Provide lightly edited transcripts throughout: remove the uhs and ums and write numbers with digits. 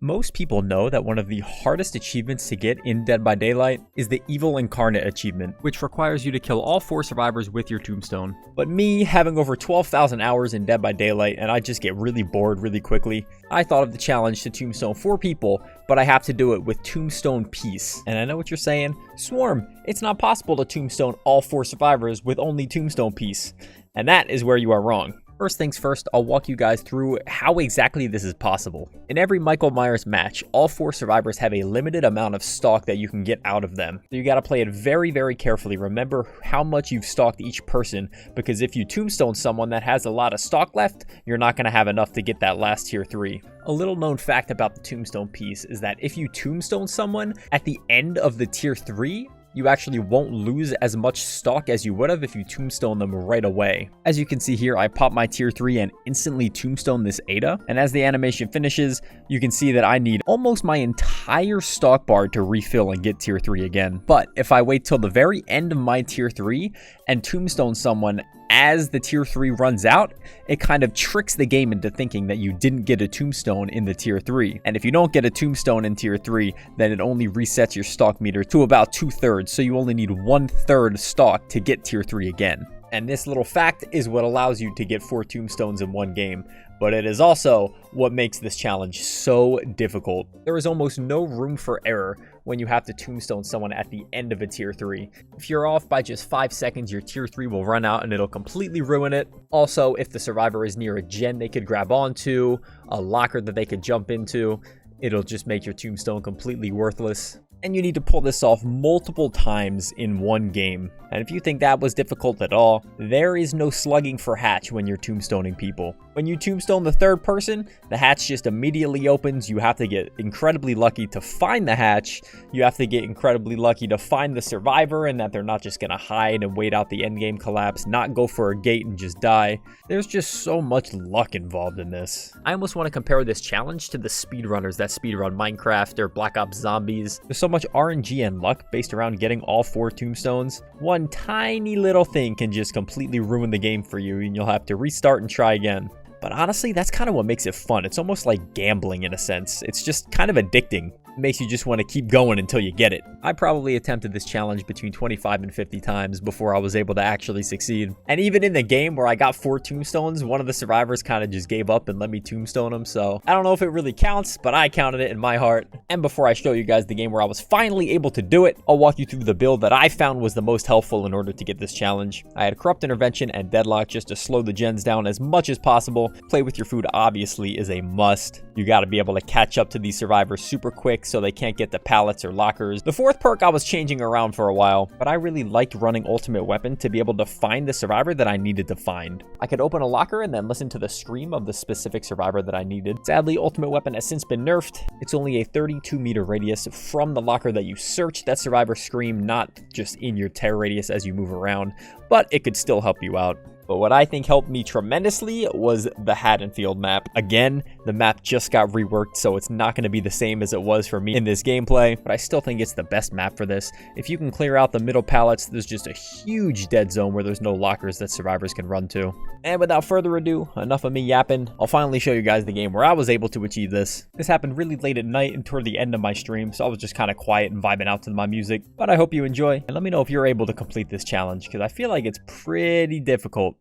Most people know that one of the hardest achievements to get in Dead by Daylight is the Evil Incarnate achievement, which requires you to kill all 4 survivors with your tombstone. But me, having over 12,000 hours in Dead by Daylight and I just get really bored really quickly, I thought of the challenge to tombstone 4 people, but I have to do it with Tombstone Peace. And I know what you're saying, Swarm, it's not possible to tombstone all 4 survivors with only Tombstone Peace. And that is where you are wrong. First things first, I'll walk you guys through how exactly this is possible. In every Michael Myers match, all 4 survivors have a limited amount of stock that you can get out of them. So you gotta play it very, very carefully. Remember how much you've stalked each person, because if you tombstone someone that has a lot of stock left, you're not gonna have enough to get that last tier 3. A little known fact about the Tombstone Piece is that if you tombstone someone at the end of the tier 3, you actually won't lose as much stock as you would have if you tombstone them right away. As you can see here, I pop my tier 3 and instantly tombstone this Ada, and as the animation finishes, you can see that I need almost my entire stock bar to refill and get tier 3 again. But if I wait till the very end of my tier 3 and tombstone someone as the tier 3 runs out, it kind of tricks the game into thinking that you didn't get a tombstone in the tier 3. And if you don't get a tombstone in tier 3, then it only resets your stock meter to about 2/3, so you only need 1/3 stock to get tier 3 again. And this little fact is what allows you to get 4 tombstones in one game, but it is also what makes this challenge so difficult. There is almost no room for error when you have to tombstone someone at the end of a tier 3. If you're off by just 5 seconds, your tier 3 will run out and it'll completely ruin it. Also, if the survivor is near a gen they could grab onto, a locker that they could jump into, it'll just make your tombstone completely worthless. And you need to pull this off multiple times in one game. And if you think that was difficult at all, there is no slugging for hatch when you're tombstoning people. When you tombstone the 3rd person, the hatch just immediately opens. You have to get incredibly lucky to find the hatch. You have to get incredibly lucky to find the survivor and that they're not just gonna hide and wait out the endgame collapse, not go for a gate and just die. There's just so much luck involved in this. I almost want to compare this challenge to the speedrunners that speedrun Minecraft or Black Ops Zombies. There's so much RNG and luck based around getting all 4 tombstones. One tiny little thing can just completely ruin the game for you and you'll have to restart and try again. But honestly, that's kind of what makes it fun. It's almost like gambling in a sense. It's just kind of addicting. It makes you just want to keep going until you get it. I probably attempted this challenge between 25 and 50 times before I was able to actually succeed. And even in the game where I got 4 tombstones, one of the survivors kind of just gave up and let me tombstone him. So I don't know if it really counts, but I counted it in my heart. And before I show you guys the game where I was finally able to do it, I'll walk you through the build that I found was the most helpful in order to get this challenge. I had Corrupt Intervention and Deadlock just to slow the gens down as much as possible. Play with your food obviously is a must. You got to be able to catch up to these survivors super quick so they can't get the pallets or lockers. The 4th perk I was changing around for a while, but I really liked running Ultimate Weapon to be able to find the survivor that I needed to find. I could open a locker and then listen to the scream of the specific survivor that I needed. Sadly, Ultimate Weapon has since been nerfed. It's only a 32-meter radius from the locker that you search that survivor scream, not just in your tear radius as you move around, but it could still help you out. But what I think helped me tremendously was the Haddonfield map. Again, the map just got reworked, so it's not going to be the same as it was for me in this gameplay, but I still think it's the best map for this. If you can clear out the middle pallets, there's just a huge dead zone where there's no lockers that survivors can run to. And without further ado, enough of me yapping, I'll finally show you guys the game where I was able to achieve this. This happened really late at night and toward the end of my stream, so I was just kind of quiet and vibing out to my music. But I hope you enjoy, and let me know if you're able to complete this challenge, because I feel like it's pretty difficult.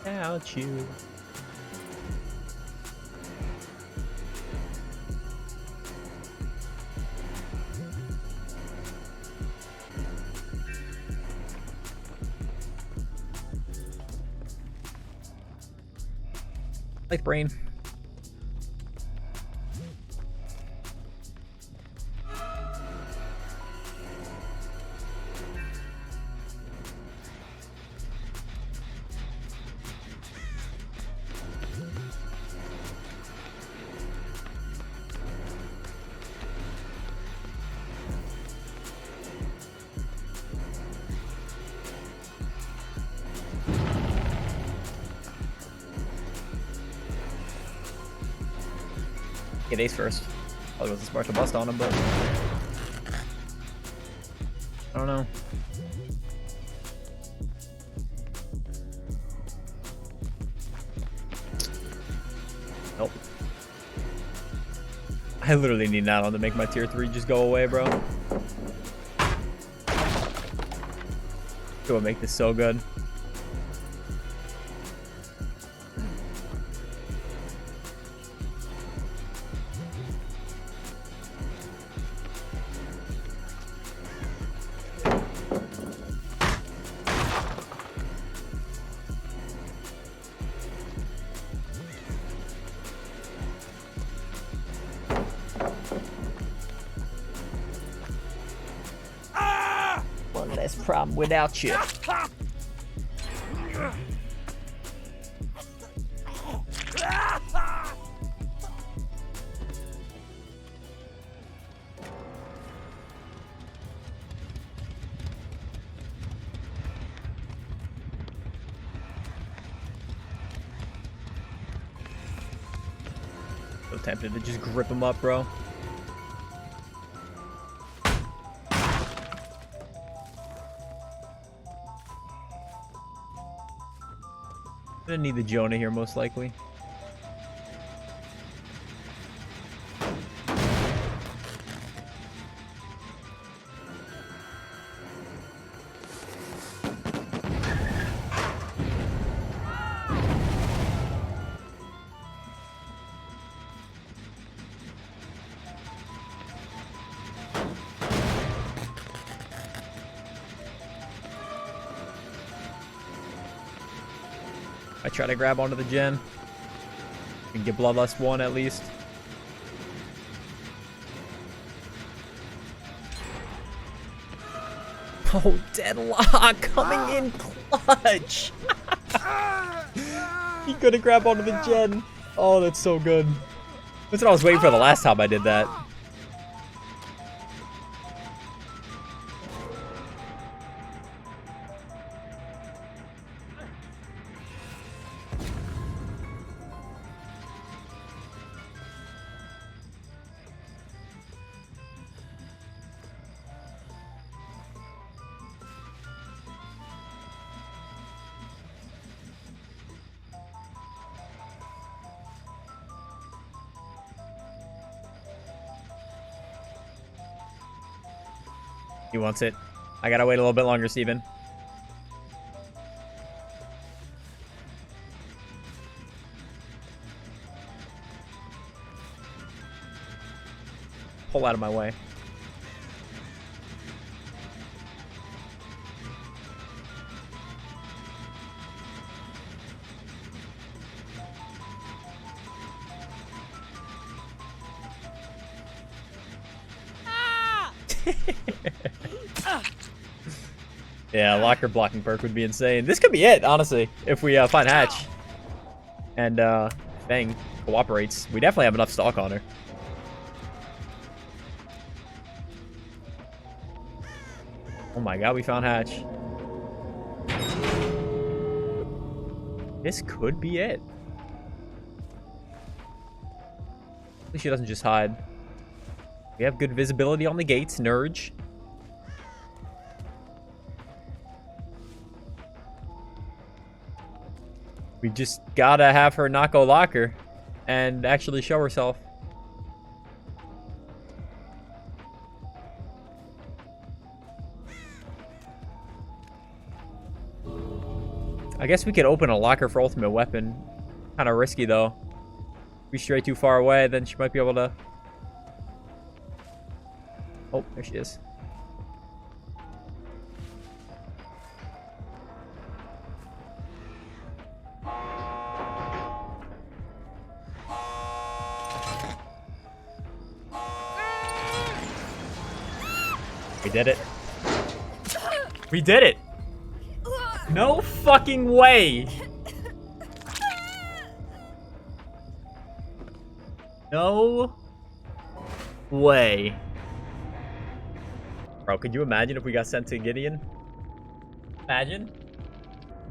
Without you. Light brain. Get ace first. Probably wasn't smart to bust on him, but I don't know. Nope. I literally need that on to make my tier 3 just go away, bro. It would make this so good. One less problem without you. So tempted to just grip him up, bro. Gonna need the Jonah here, most likely. I try to grab onto the gen. And get Bloodlust 1 at least. Oh, Deadlock coming in clutch. He couldn't grab onto the gen. Oh, that's so good. That's what I was waiting for the last time I did that. He wants it. I gotta wait a little bit longer, Steven. Pull out of my way. Yeah, locker blocking perk would be insane. This could be it, honestly, if we find Hatch. And Fang cooperates. We definitely have enough stock on her. Oh my god, we found Hatch. This could be it. At least she doesn't just hide. We have good visibility on the gates, Nurge. We just gotta have her not go locker and actually show herself. I guess we could open a locker for ultimate weapon. Kind of risky though. If we stray too far away, then she might be able to... Oh, there she is. We did it. We did it. No fucking way. No way. Bro, could you imagine if we got sent to Gideon? Imagine.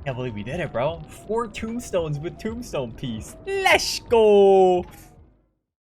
Can't believe we did it, bro. 4 tombstones with tombstone piece. Let's go.